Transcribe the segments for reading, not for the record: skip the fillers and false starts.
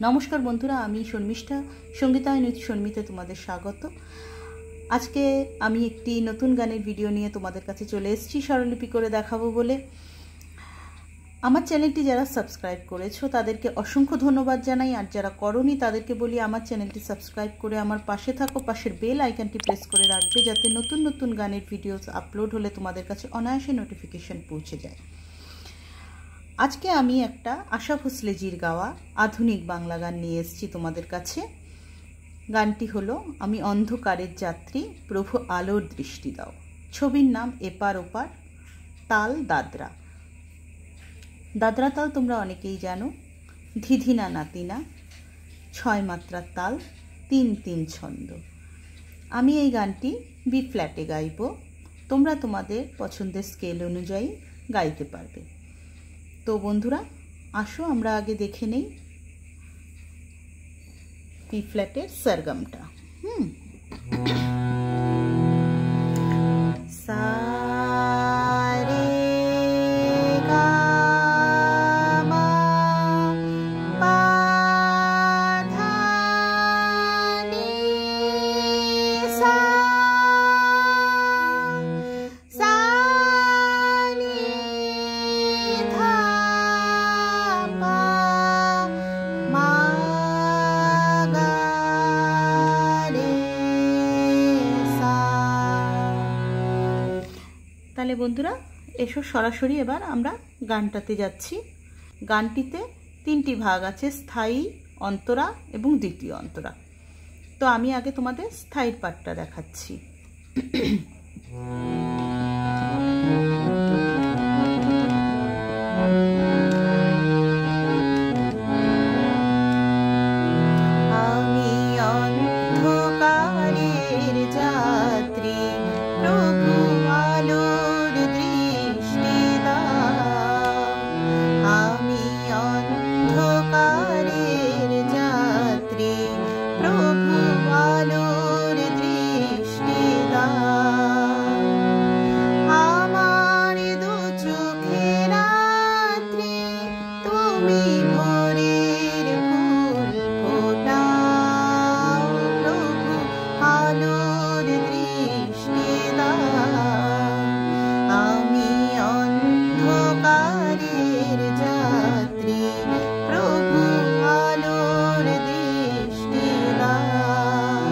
नमस्कार बंधुरा, आमी शर्मिष्ठा संगीतायन शर्मिते तुम्हादेर स्वागत। आज के आमी एकटी नतून गानेर भिडियो निये तुम्हादेर काछे चले एसेछि स्वरलिपि करे देखाबो बोले। आमार चैनलटी जारा सबस्क्राइब करेछो तादेरके असंख्य धन्यवाद जानाई, आर जारा करोनी तादेरके बोली आमार चैनलटी सबस्क्राइब करे आमार पाशे थाको, पाशेर बेल आइकनटी प्रेस करे राखबे जाते नतून नतून गानेर भिडियोस आपलोड होले तुम्हादेर काछे अनायासे नोटिफिकेशन पौঁছে যায়। आज के आमी एकटा आशा भोसलेजीर गावा आधुनिक बांगला गान निये एसेछि तोमादेर काछे। गानटी हलो आमी अंधकारेर जात्री प्रभु आलोर दृष्टि दाओ। छबिर नाम एपार ओपार, ताल दादरा। दादरा ताल तोमरा अनेकेई जानो, धिधिना नातिना, 6 मात्रार ताल, 3-3 छंद। आमी एई गानटी बी फ्लैटे गाइबो, तोमरा तोमादेर पछंदेर स्केल अनुयायी गाइते पारबे। तो बंधुरा आसो आमरा आगे देखे नेই बी फ्लैटेर सरगमटा। सा रे गा मा पा धा नी सा सा नी धा তাহলে বন্ধুরা এসো সরাসরি এবার আমরা গানটাতে যাচ্ছি। গানটিতে 3টি ভাগ আছে, স্থায়ী, অন্তরা এবং দ্বিতীয় অন্তরা। তো আমি আগে তোমাদের স্থায়ী পার্টটা দেখাচ্ছি। আমি অন্ধকারের যাত্রী প্রভু আলোর দৃষ্টি দাও। আমি অন্ধকারের যাত্রী প্রভু আলোর দৃষ্টি দাও। আমার দু চোখে রাত্রি তুমি ভোরের ফুল ফোটাও। প্রভু আলোর দৃষ্টি দাও। আমি অন্ধকারের যাত্রী প্রভু আলোর দৃষ্টি দাও।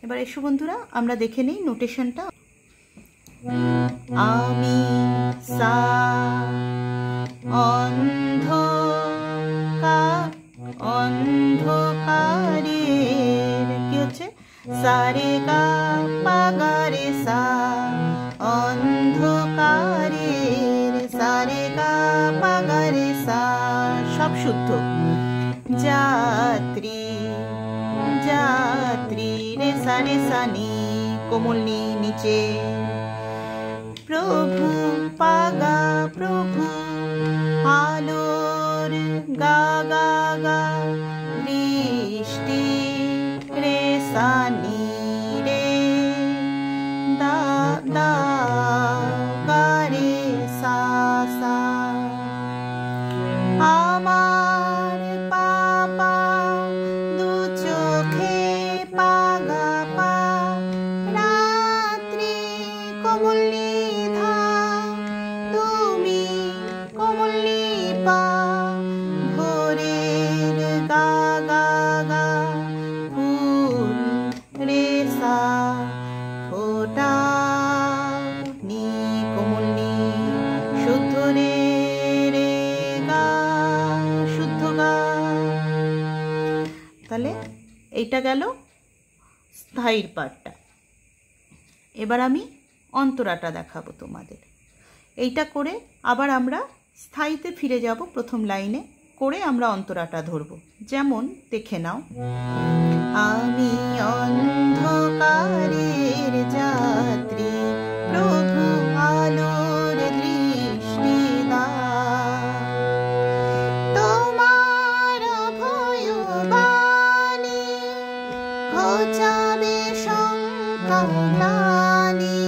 এবার এসো বন্ধুরা আমরা দেখে নেই নোটেশনটা। আমি সা অন্ধকারের কি হচ্ছে সা রে গা পা গা রে সা, অন্ধকারের সা রে গা পা গা রে সা, সব শুদ্ধ। যাত্রী যাত্রী রে সা নি, কোমল নি নিচে। প্রভু পাগা প্রভু আলোর গা গা গা, বৃষ্টি রে সা নি রে, দা দা গা রে সা সা। আমার পাপা দু চোখে পাগা পা, রাত্রি কোমল নিধা তুমি কোমল নিপা। ভোরের গা গা গা ফুল রে সা ফোটা, নি কোমল নি শুদ্ধ রে রে গা শুদ্ধ গা। তাহলে এইটা গেল স্থায়ীর পার্টটা। এবার আমি অন্তরাটা দেখাবো তোমাদের। এইটা করে আবার আমরা স্থায়ীতে ফিরে যাব, প্রথম লাইনে করে আমরা অন্তরাটা ধরব। যেমন দেখে নাও, আমি অন্ধকারের যাত্রী প্রভু আলোর দৃষ্টি দাও। তোমার ভয় বাণী ঘোচাবে শঙ্কা গ্লানি,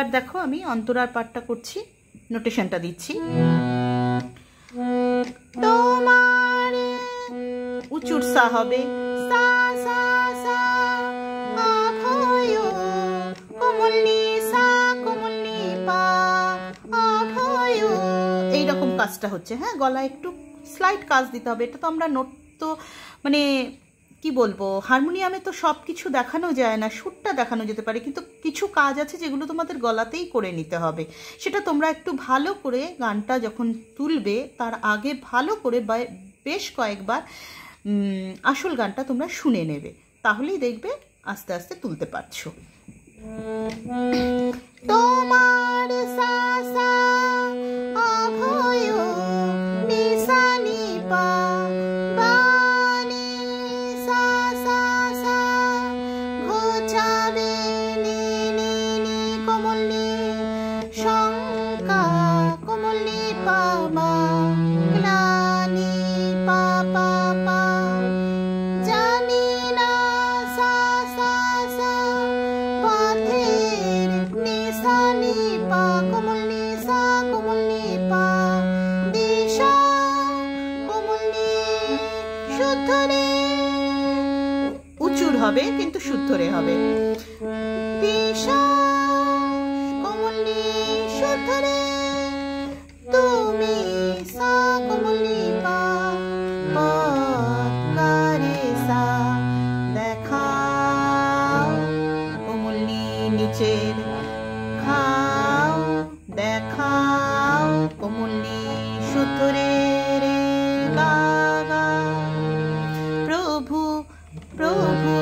এবার দেখো আমি অন্তরার পাঠটা করছি, নোটেশনটা দিচ্ছি। তোমার উঁচুর সা হবে, সা সা সা, অভয় কোমলনি সা কোমলনি পা, অভয়, এইরকম কাজটা হচ্ছে। হ্যাঁ, গলা একটু স্লাইট কাজ দিতে হবে। এটা তো আমরা নোট তো মানে কি বলবো, হারমোনিয়ামে তো সব কিছু দেখানো যায় না, সুরটা দেখানো যেতে পারে, কিন্তু কিছু কাজ আছে যেগুলো তোমাদের গলাতেই করে নিতে হবে। সেটা তোমরা একটু ভালো করে গানটা যখন তুলবে তার আগে ভালো করে বেশ কয়েকবার আসল গানটা তোমরা শুনে নেবে, তাহলেই দেখবে আস্তে আস্তে তুলতে পারছো। তোমার সা সা অভয় নিশানি পা, বাণী সা সা সা, ঘোচাবে নি নি নি কোমলনি, শঙ্কা কোমলনি পা মা, গ্লানি পা পা পা, জানি না সা সা সা, পথের নিশানি পা কোমলনি সা কোমলনি পা, দিশা কোমলনি শুদ্ধ রে, উঁচুর হবে কিন্তু শুদ্ধ রে হবে, দিশা কোমলনি শুদ্ধ রে, তুমি সা কোমলনি পা, পৎকারে সা, দেখাও কোমলনি নিচের, খাও দেখাও কোমলনি শুদ্ধ রে রে গা গা, প্রভু প্রভু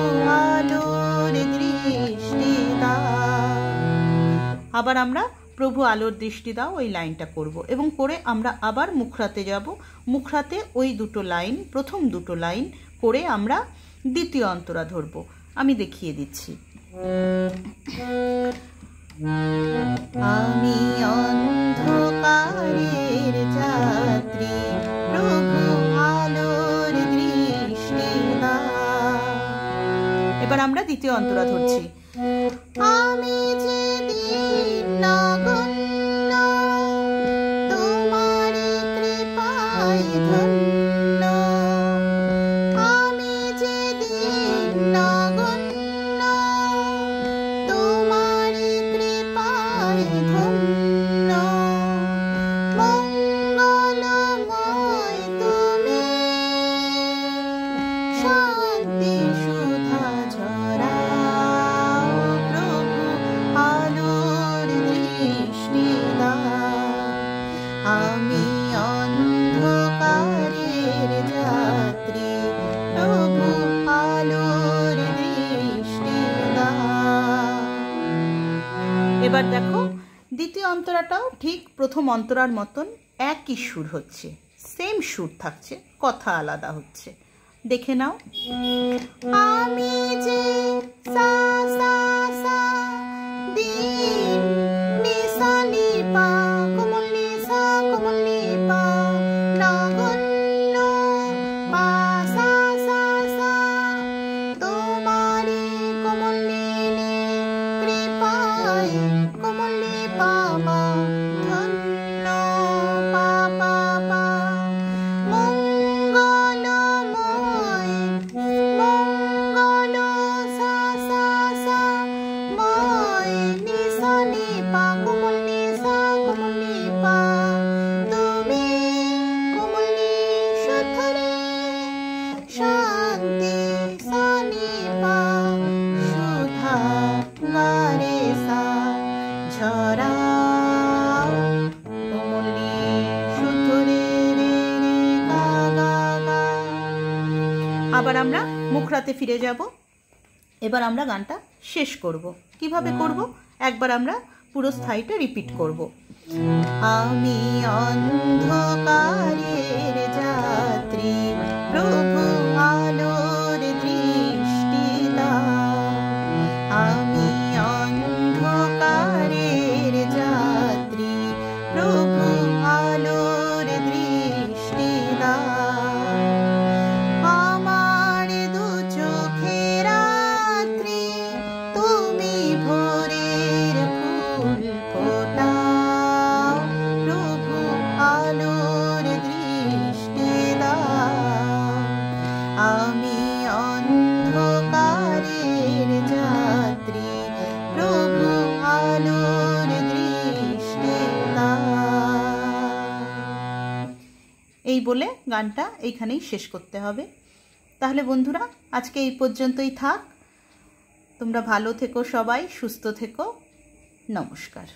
আলোর দৃষ্টি দাও। আবার আমরা প্রভু আলোর দৃষ্টি দাও ওই লাইনটা করব, এবং করে আমরা আবার মুখরাতে যাব। মুখরাতে ওই দুটো লাইন, প্রথম দুটো লাইন করে আমরা দ্বিতীয় অন্তরা ধরব। আমি দেখিয়ে দিচ্ছি। আমি অন্ধকারের যাত্রী, প্রভু আলোর দৃষ্টি দাও। এবার আমরা দ্বিতীয় অন্তরা ধরছি। আমি যে দিন নগণ্য, তোমার কৃপায় ধন্য, আমি যে দিন নগণ্য, তোমার কৃপায় ধন্য, মঙ্গলময় তুমি, শান্তি সুধা ঝরাও, প্রভু আলোর দৃষ্টি দাও। আমি অন্ধকারের যাত্রী, প্রভু আলোর দৃষ্টি দাও। এবার দেখো দ্বিতীয় অন্তরাটাও ঠিক প্রথম অন্তরার মতন একই সুর হচ্ছে, সেম সুর থাকছে, কথা আলাদা হচ্ছে। দেখে নাও। আমি যে সা সা সা, দিন নিশানি পা কোমলনি সা কোমলনি পা, নগণ্য পা সা সা সা, তোমারি কোমলনি কৃপায় কোমলনি পা মা, ধন্য পা পা পা, মঙ্গলময় মঙ্গল সা সা সা, ময় নিশানি পা কোমলনি সা কোমলনি পা, তুমি কোমলনি শুদ্ধ রে, শান্তি সানি পা, সুধা গারে সা, ঝরাও কোমলনি শুদ্ধ রে রে রে গা গা গা। আবার আমরা মুখরাতে ফিরে যাব। এবার আমরা গানটা শেষ করব। কিভাবে করব? একবার আমরা পুরো স্থায়ীটা রিপিট করব। আমি অন্ধকারের যাত্রী, প্রভু আলোর দৃষ্টি দাও। আমি অন্ধকারের যাত্রী, প্রভু আলোর দৃষ্টি দাও। আমার দু চোখে রাত্রি, তুমি ভোরের ফুল বলে গানটা এইখানেই শেষ করতে হবে। তাহলে বন্ধুরা আজকে এই পর্যন্তই থাক। তোমরা ভালো থেকো, সবাই সুস্থ থেকো। নমস্কার।